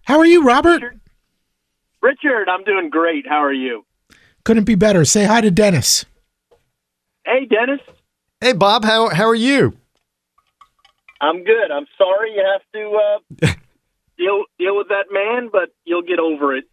How are you, Robert? Richard, I'm doing great. How are you? Couldn't be better. Say hi to Dennis. Hey, Dennis. Hey, Bob. How are you? I'm good. I'm sorry you have to deal with that man, but you'll get over it.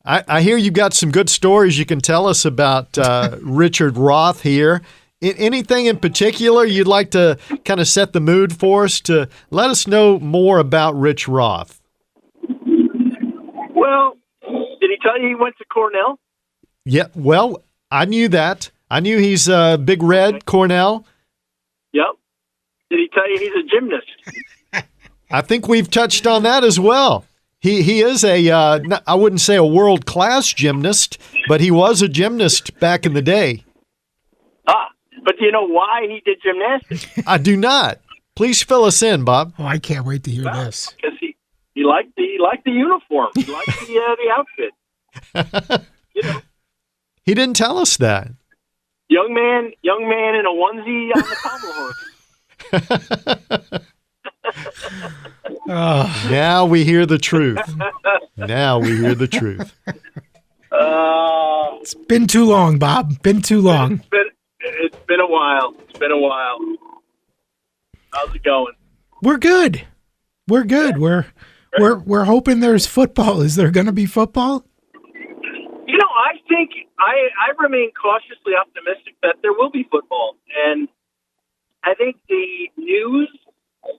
I hear you got some good stories you can tell us about Richard Roth here. Anything in particular you'd like to kind of set the mood for us to let us know more about Rich Roth? Well, did he tell you he went to Cornell? Yeah, well, I knew that. I knew he's Big Red, Cornell. Yep. Did he tell you he's a gymnast? I think we've touched on that as well. He is I wouldn't say a world-class gymnast, but he was a gymnast back in the day. But do you know why he did gymnastics? I do not. Please fill us in, Bob. Oh, I can't wait to hear this. Because he liked the uniform. He liked the outfit. He didn't tell us that. Young man in a onesie on the pommel horse. Now we hear the truth. It's been too long, Bob. Been too long. It's been a while. How's it going? We're good. We're hoping there's football. Is there going to be football? I think I remain cautiously optimistic that there will be football, and I think the news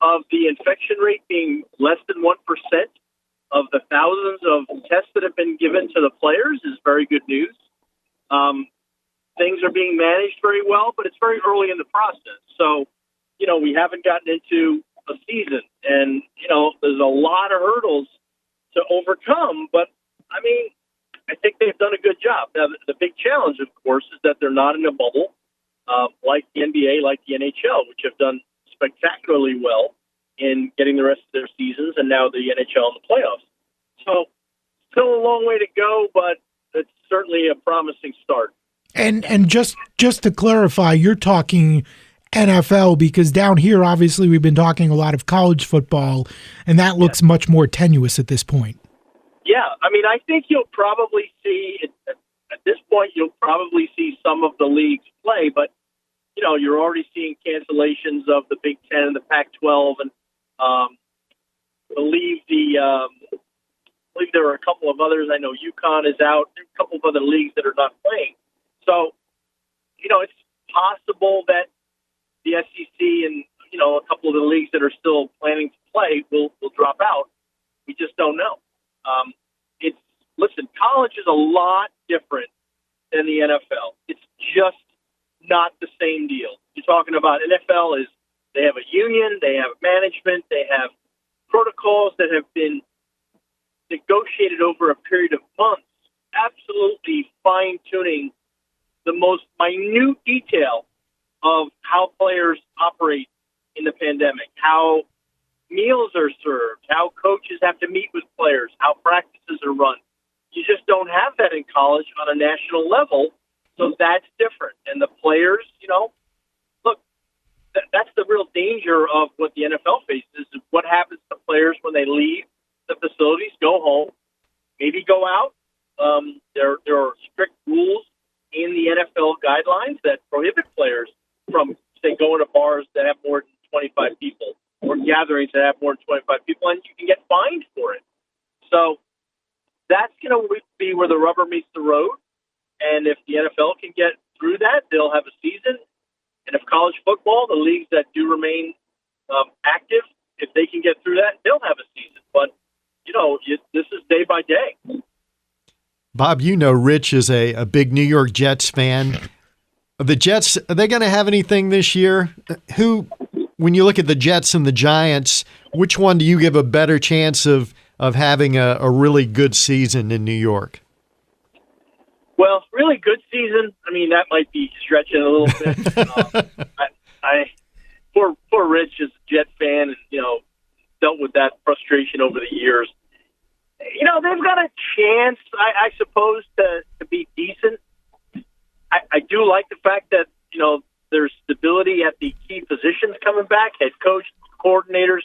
of the infection rate being less than 1% of the thousands of tests that have been given to the players is very good news. Things are being managed very well, but it's very early in the process. So, we haven't gotten into a season, and, there's a lot of hurdles to overcome, but, I think they've done a good job. Now, the big challenge, of course, is that they're not in a bubble like the NBA, like the NHL, which have done spectacularly well in getting the rest of their seasons, and now the NHL and the playoffs. So, still a long way to go, but it's certainly a promising start. And just to clarify, you're talking NFL, because down here, obviously, we've been talking a lot of college football, and that looks much more tenuous at this point. Yeah, I think you'll probably see, at this point, you'll probably see some of the leagues play, but, you're already seeing cancellations of the Big Ten and the Pac-12, and I believe there are a couple of others. I know UConn is out. There are a couple of other leagues that are not playing. So, it's possible that the SEC and, a couple of the leagues that are still planning to play will drop out. We just don't know. Listen, college is a lot different than the NFL. It's just not the same deal. You're talking about NFL they have a union, they have management, they have protocols that have been negotiated over a period of months, absolutely fine-tuning the most minute detail of how players operate in the pandemic, how meals are served, how coaches have to meet with players, how practices are run. You just don't have that in college on a national level, so that's different. And the players, look, that's the real danger of what the NFL faces, is what happens to players when they leave the facilities, go home, maybe go out. There are strict rules in the NFL guidelines that prohibit players from, say, going to bars that have more than 25 people or gatherings that have more than 25 people, and you can get fined for it. So that's going to be where the rubber meets the road. And if the NFL can get through that, they'll have a season. And if college football, the leagues that do remain active, if they can get through that, they'll have a season. But, this is day by day. Bob, Rich is a big New York Jets fan. The Jets, are they going to have anything this year? When you look at the Jets and the Giants, which one do you give a better chance of having a really good season in New York? Well, really good season. That might be stretching a little bit. Poor Rich is a Jet fan, and dealt with that frustration over the years. They've got a chance, I suppose, to be decent. I do like the fact that there's stability at the key positions coming back, head coach, coordinators,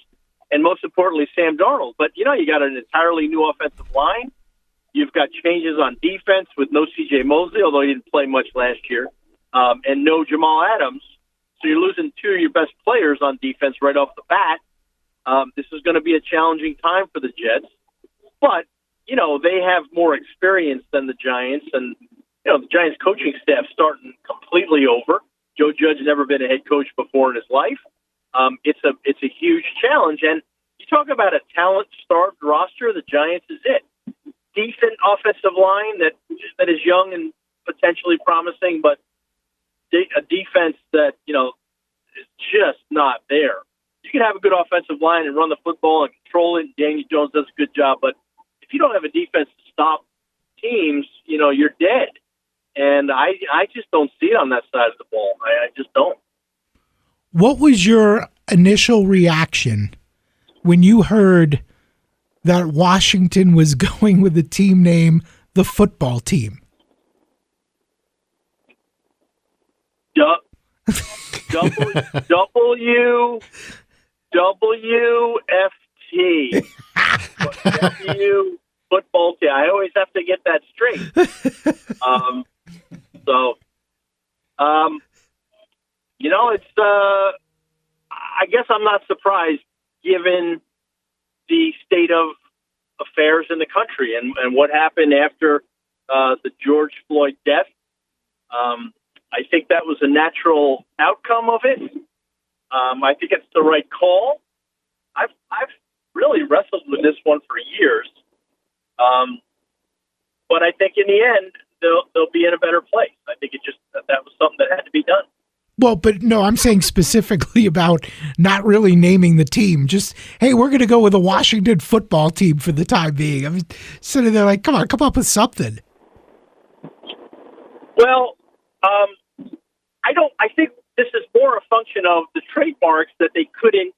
and most importantly, Sam Darnold. But, you got an entirely new offensive line. You've got changes on defense with no C.J. Mosley, although he didn't play much last year, and no Jamal Adams. So you're losing two of your best players on defense right off the bat. This is going to be a challenging time for the Jets. But, they have more experience than the Giants, and, the Giants coaching staff starting completely over. Joe Judge never been a head coach before in his life. It's a huge challenge, and you talk about a talent-starved roster, the Giants is it. Decent offensive line that is young and potentially promising, but a defense that, is just not there. You can have a good offensive line and run the football and control it. Daniel Jones does a good job, but if you don't have a defense to stop teams, you're dead. And I just don't see it on that side of the ball. I just don't. What was your initial reaction when you heard that Washington was going with the team name, the football team? WFT. W football team. I always have to get that straight. It's I guess I'm not surprised given the state of affairs in the country and what happened after the George Floyd death. I think that was a natural outcome of it. I think it's the right call. I've really wrestled with this one for years. But I think in the end, they'll be in a better place. I think that was something that had to be done. Well, but no, I'm saying specifically about not really naming the team. Just, hey, we're going to go with a Washington football team for the time being. I'm sitting there like, come up with something. Well, I think this is more a function of the trademarks that they couldn't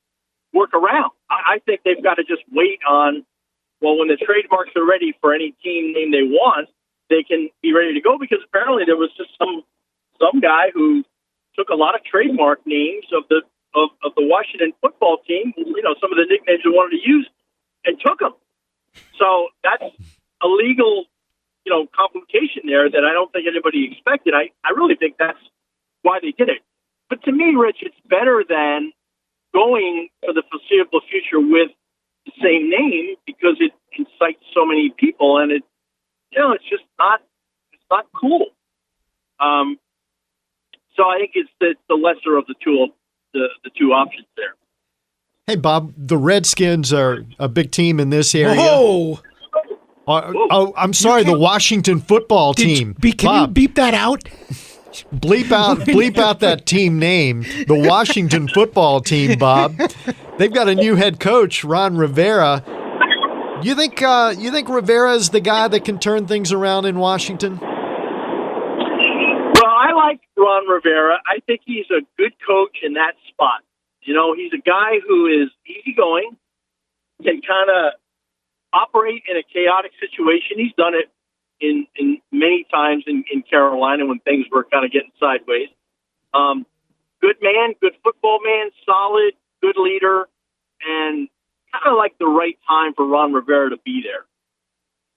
work around. I think they've got to just wait on, when the trademarks are ready for any team name they want, they can be ready to go, because apparently there was just some guy who took a lot of trademark names of the Washington football team, some of the nicknames they wanted to use, and took them. So that's a legal, complication there that I don't think anybody expected. I really think that's why they did it. But to me, Rich, it's better than going for the foreseeable future with the same name, because it incites so many people, and it's just not cool. So I think it's the lesser of the two options there. Hey, Bob, the Redskins are a big team in this area. Whoa! I'm sorry, the Washington football team. Can you beep that out? Bleep out that team name, the Washington football team, Bob. They've got a new head coach, Ron Rivera. You think Rivera is the guy that can turn things around in Washington? Well, I like Ron Rivera. I think he's a good coach in that spot. He's a guy who is easygoing, can kind of operate in a chaotic situation. He's done it in many times in Carolina when things were kind of getting sideways. Good man, good football man, solid, good leader, and kind of like the right time for Ron Rivera to be there.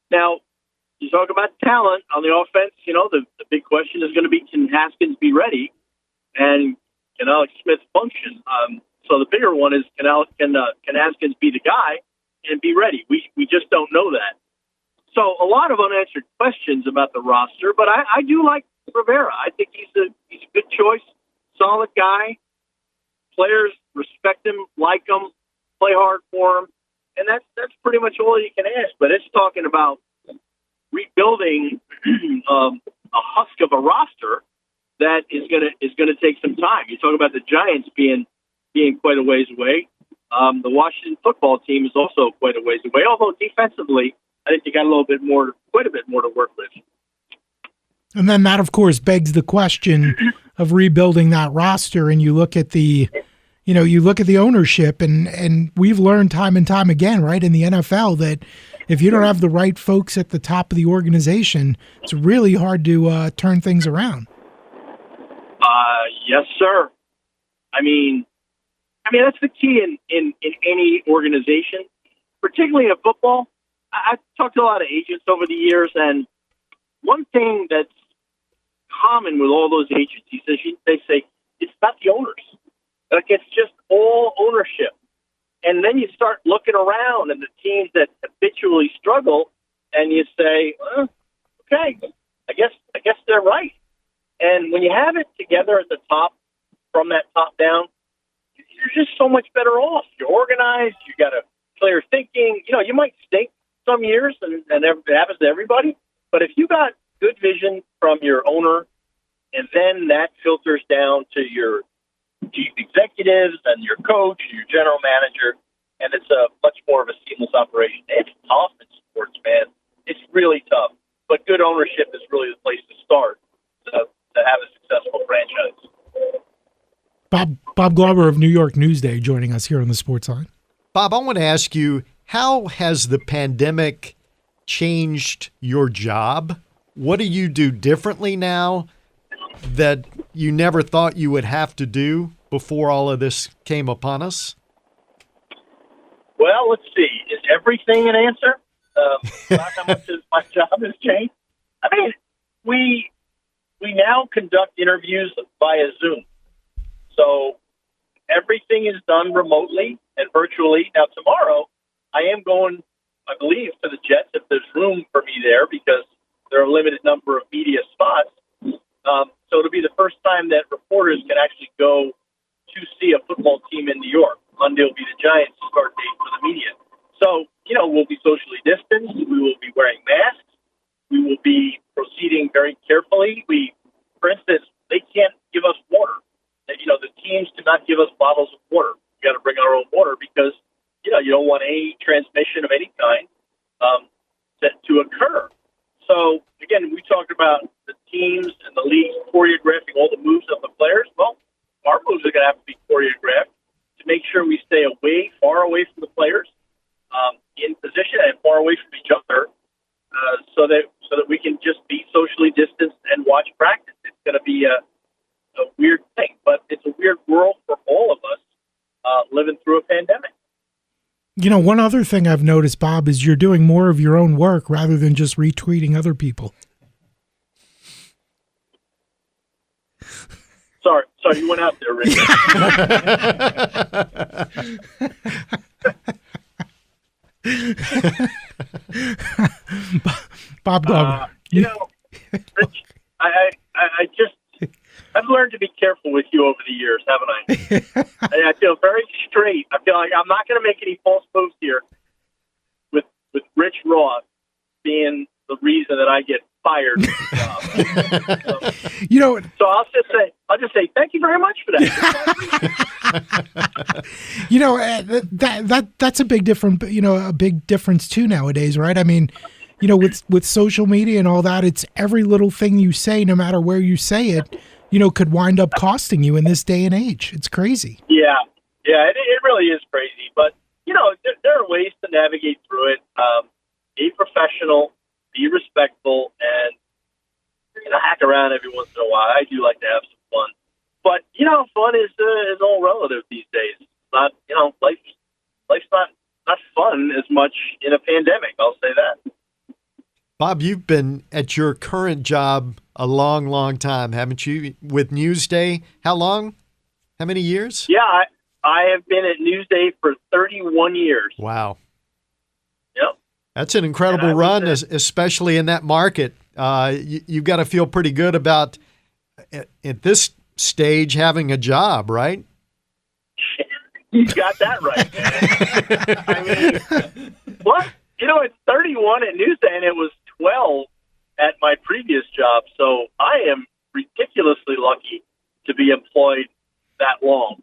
Now, you talk about talent on the offense, the big question is going to be, can Haskins be ready? And can Alex Smith function? So the bigger one is, can Haskins be the guy and be ready? We just don't know that. So a lot of unanswered questions about the roster, but I do like Rivera. I think he's a good choice, solid guy. Players respect him, like him, play hard for him, and that's pretty much all you can ask. But it's talking about rebuilding a husk of a roster that is gonna take some time. You talk about the Giants being quite a ways away. The Washington football team is also quite a ways away, although defensively, I think they got quite a bit more to work with. And then that, of course, begs the question of rebuilding that roster. And you look at the ownership, and we've learned time and time again, right, in the NFL, that if you don't have the right folks at the top of the organization, it's really hard to turn things around. Yes, sir. I mean, I mean, that's the key in any organization, particularly in football. I've talked to a lot of agents over the years, and one thing that's common with all those agencies is they say it's not the owners. Like, it's just all ownership. And then you start looking around and the teams that habitually struggle, and you say, okay, I guess they're right. And when you have it together at the top, from that top down, you're just so much better off. You're organized. You got a clear thinking. You know, you might stink some years, and it happens to everybody. But if you got good vision from your owner, and then that filters down to your chief executives and your coach, your general manager, and it's a much more of a seamless operation. It's tough in sports, man. It's really tough. But good ownership is really the place to start to have a successful franchise. Bob Glauber of New York Newsday joining us here on the Sportsline. Bob, I want to ask you, how has the pandemic changed your job? What do you do differently now that you never thought you would have to do before all of this came upon us? Well, let's see. Is everything an answer? Not how much my job has changed. I mean, we now conduct interviews via Zoom. So everything is done remotely and virtually. Now, tomorrow, I am going, I believe, to the Jets if there's room for me there, because there are a limited number of media spots. So it'll be the first time that reporters can actually go to see a football team in New York. Monday will be the Giants' start date for the media. So, you know, we'll be socially distanced. We will be wearing masks. We will be proceeding very carefully. For instance, they can't give us water. You know, the teams cannot give us bottles of water. We got to bring our own water because, you know, you don't want any transmission of any kind to occur. So, again, we talked about the teams and the leagues choreographing all the moves of the players. Well, our moves are going to have to be choreographed to make sure we stay far away from the players, in position and far away from each other, so that we can just be socially distanced and watch practice. It's going to be a weird thing, but it's a weird world for all of us living through a pandemic. You know, one other thing I've noticed, Bob, is you're doing more of your own work rather than just retweeting other people. Sorry, you went out there, Rick. Bob Glauber. You know, Rich, I've learned to be careful with you over the years, haven't I? I feel very straight. I feel like I'm not going to make any false moves here with Rich Ross being the reason that I get fired from the job. You know, so I'll just say thank you very much for that. You know, that's a big difference too nowadays, right? I mean, you know, with social media and all that, it's every little thing you say, no matter where you say it, you know, could wind up costing you in this day and age. It's crazy. Yeah, it really is crazy. But, you know, there are ways to navigate through it. Be professional, be respectful, and, you know, hack around every once in a while. I do like to have some fun. But, you know, fun is all relative these days. It's not, you know, life's not fun as much in a pandemic, I'll say that. Bob, you've been at your current job a long, long time, haven't you? With Newsday, how long? How many years? Yeah, I have been at Newsday for 31 years. Wow. Yep. That's an incredible run, especially in that market. You've got to feel pretty good about, at this stage, having a job, right? You got that right. I mean, what? You know, it's 31 at Newsday, and it was 12 at my previous job. So I am ridiculously lucky to be employed that long.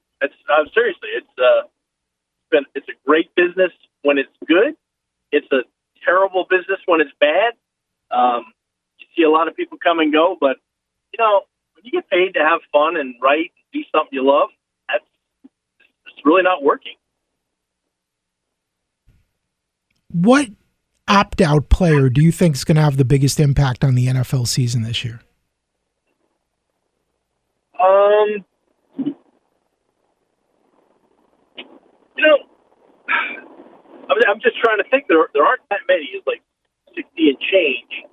Seriously, it's a great business when it's good. It's a terrible business when it's bad. You see a lot of people come and go, but you know, when you get paid to have fun and write and do something you love, it's really not working. What opt-out player do you think is going to have the biggest impact on the NFL season this year? You know, I'm just trying to think. There aren't that many. It's like 60 and change.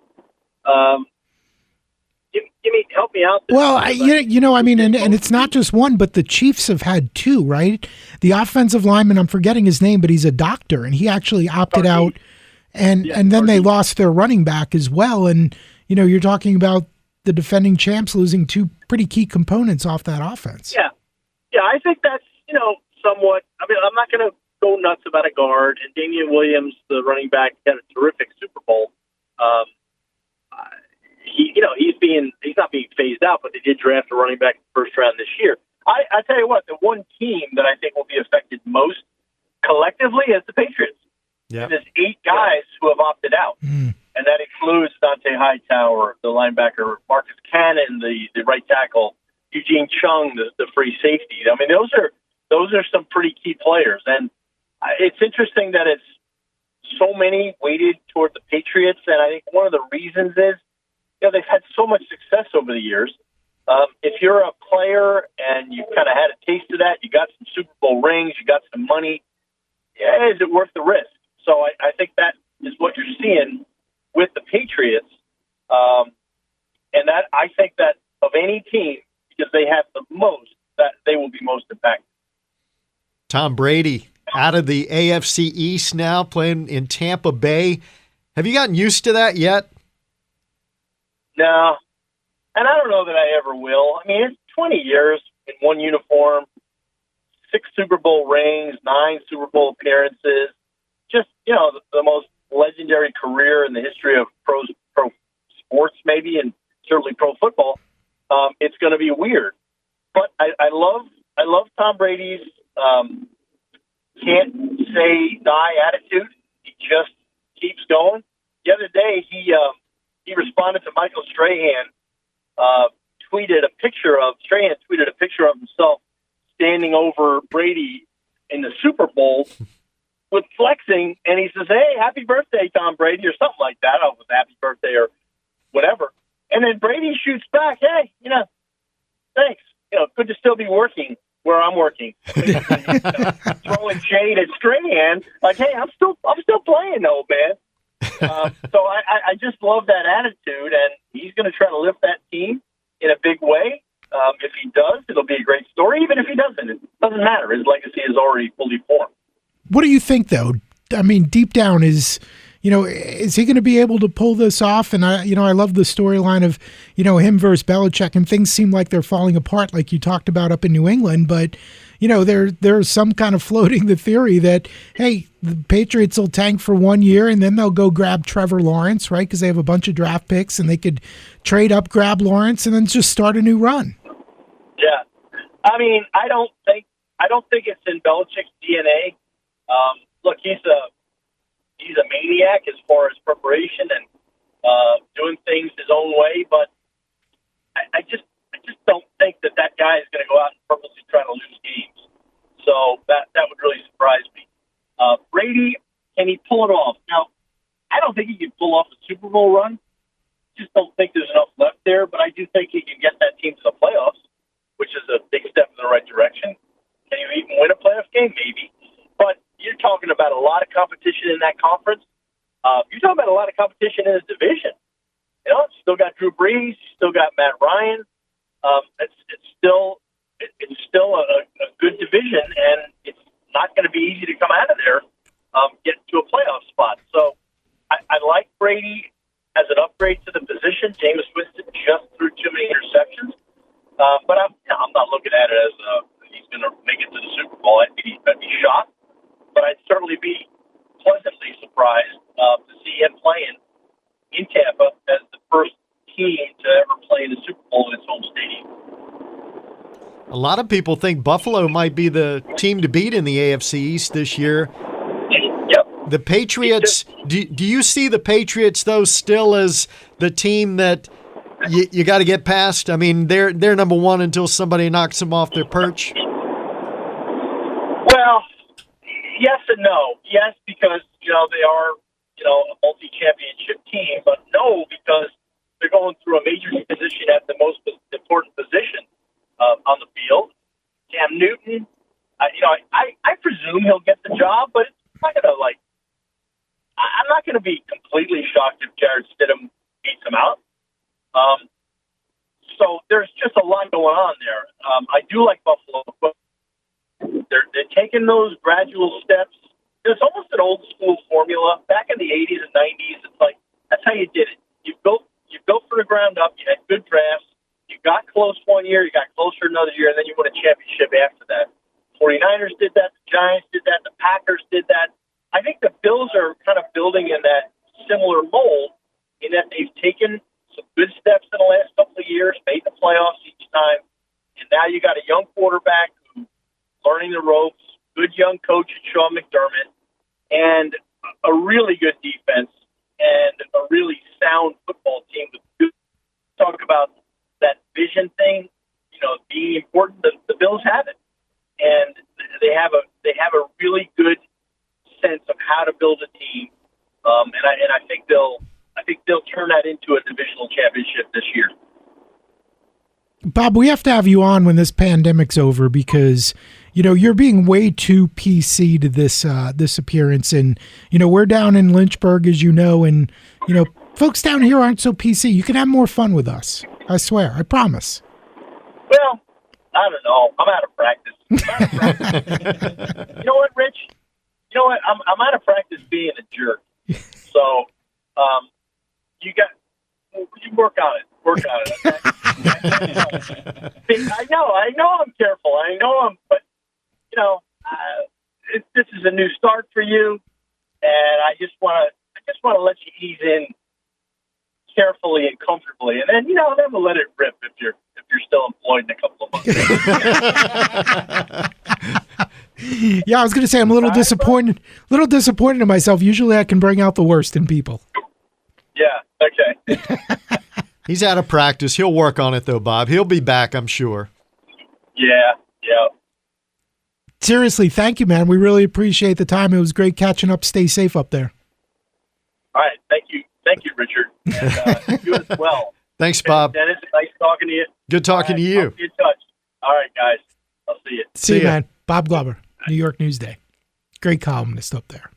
Help me out. Well, I mean, and it's not just one, but the Chiefs have had two, right? The offensive lineman, I'm forgetting his name, but he's a doctor, and he actually opted out, and then they lost their running back as well. And, you're talking about the defending champs losing two pretty key components off that offense. Yeah, I think that's, somewhat. I mean, I'm not going to go nuts about a guard, and Damian Williams, the running back, had a terrific Super Bowl. He's not being phased out, but they did draft a running back in the first round this year. I tell you what, the one team that I think will be affected most collectively is the Patriots. Yeah, there's 8 guys who have opted out, and that includes Dante Hightower, the linebacker, Marcus Cannon, the right tackle, Eugene Chung, the free safety. I mean, those are some pretty key players, and it's interesting that it's so many weighted toward the Patriots, and I think one of the reasons is, they've had so much success over the years. If you're a player and you kind of had a taste of that, you got some Super Bowl rings, you got some money, is it worth the risk? So I think that is what you're seeing with the Patriots. And that I think that of any team, because they have the most, that they will be most impacted. Tom Brady out of the AFC East now, playing in Tampa Bay. Have you gotten used to that yet? No, and I don't know that I ever will. I mean, it's 20 years in one uniform, 6 Super Bowl rings, 9 Super Bowl appearances, just, the most legendary career in the history of pro sports, maybe, and certainly pro football. It's going to be weird. But I love Tom Brady's can't say die attitude. He just keeps going. The other day, he responded to Michael Strahan, tweeted a picture of himself standing over Brady in the Super Bowl with flexing, and he says, "Hey, happy birthday, Tom Brady," or something like that. I don't know, happy birthday or whatever. And then Brady shoots back, "Hey, thanks. Good to still be working where I'm working." Throwing shade at Strahan, like, "Hey, I'm still playing, old man." So I just love that attitude, and he's going to try to lift that team in a big way. If he does, it'll be a great story. Even if he doesn't, it doesn't matter. His legacy is already fully formed. What do you think, though? I mean, deep down, is he going to be able to pull this off? And I love the storyline of, him versus Belichick, and things seem like they're falling apart, like you talked about up in New England. But, there's some kind of floating the theory that, hey, the Patriots will tank for 1 year and then they'll go grab Trevor Lawrence, right? Because they have a bunch of draft picks and they could trade up, grab Lawrence, and then just start a new run. Yeah. I mean, I don't think it's in Belichick's DNA. Look, he's a maniac as far as preparation and doing things his own way, but I just don't think that guy is going to go out and purposely try to lose games. So that would really surprise me. Brady, can he pull it off? Now, I don't think he can pull off a Super Bowl run. Just don't think there's enough left there, but I do think he can get that team to the playoffs, which is a big step in the right direction. Can he even win a playoff game? Maybe. But you're talking about a lot of competition in that conference. You're talking about a lot of competition in his division. Still got Drew Brees, still got Matt Ryan. It's still a good division, and it's not going to be easy to come out of there, get to a playoff spot. So I like Brady as an upgrade to the position. Jameis Winston just threw too many interceptions, but I'm not looking at it as he's going to make it to the Super Bowl. I'd be shocked, but I'd certainly be pleasantly surprised to see him playing in Tampa as the first team to ever play in the Super Bowl in its home stadium. A lot of people think Buffalo might be the team to beat in the AFC East this year. Yep. The Patriots, do you see the Patriots, though, still as the team that you got to get past? I mean, they're number one until somebody knocks them off their perch. Well, yes and no. Yes, because, they are, a multi-championship team, but no, because they're going through a major transition at the most important position on the field. Cam Newton, I presume he'll get the job, but it's not going to I'm not going to be completely shocked if Jared Stidham beats him out. So there's just a lot going on there. I do like Buffalo, but they're taking those gradual steps. It's almost an old school formula. Back in the 80s and 90s, it's like that's how you did it. You built from the ground up. You had good drafts. You got close one year. You got closer another year, and then you won a championship after that. 49ers did that. The Giants did that. The Packers did that. I think the Bills are kind of building in that similar mold in that they've taken some good steps in the last couple of years, made the playoffs each time, and now you got a young quarterback who's learning the ropes, good young coach at Sean McDermott, and a really good defense and a really sound football team. Talk about that vision thing, being important. The Bills have it, and they have a really good sense of how to build a team, and I think they'll turn that into a divisional championship this year. Bob, we have to have you on when this pandemic's over because you're being way too PC to this appearance, and we're down in Lynchburg, as you know, and folks down here aren't so PC. You can have more fun with us. I swear. I promise. Well, I don't know. I'm out of practice. You know what, Rich? You know what? I'm out of practice being a jerk. So, you work on it. Work on it. Okay? I know I'm careful. But this is a new start for you, and I just want to let you ease in carefully and comfortably, and then then we'll let it rip if you're still employed in a couple of months. Yeah, I was going to say I'm a little disappointed. In myself. Usually, I can bring out the worst in people. Yeah. Okay. He's out of practice. He'll work on it though, Bob. He'll be back, I'm sure. Yeah. Seriously, thank you, man. We really appreciate the time. It was great catching up. Stay safe up there. All right. Thank you, Richard. And you as well. Thanks, Bob. Dennis, nice talking to you. Good talking to you. I'll be in touch. All right, guys. I'll see you. See you, man. Bob Glauber, New York Newsday. Great columnist up there.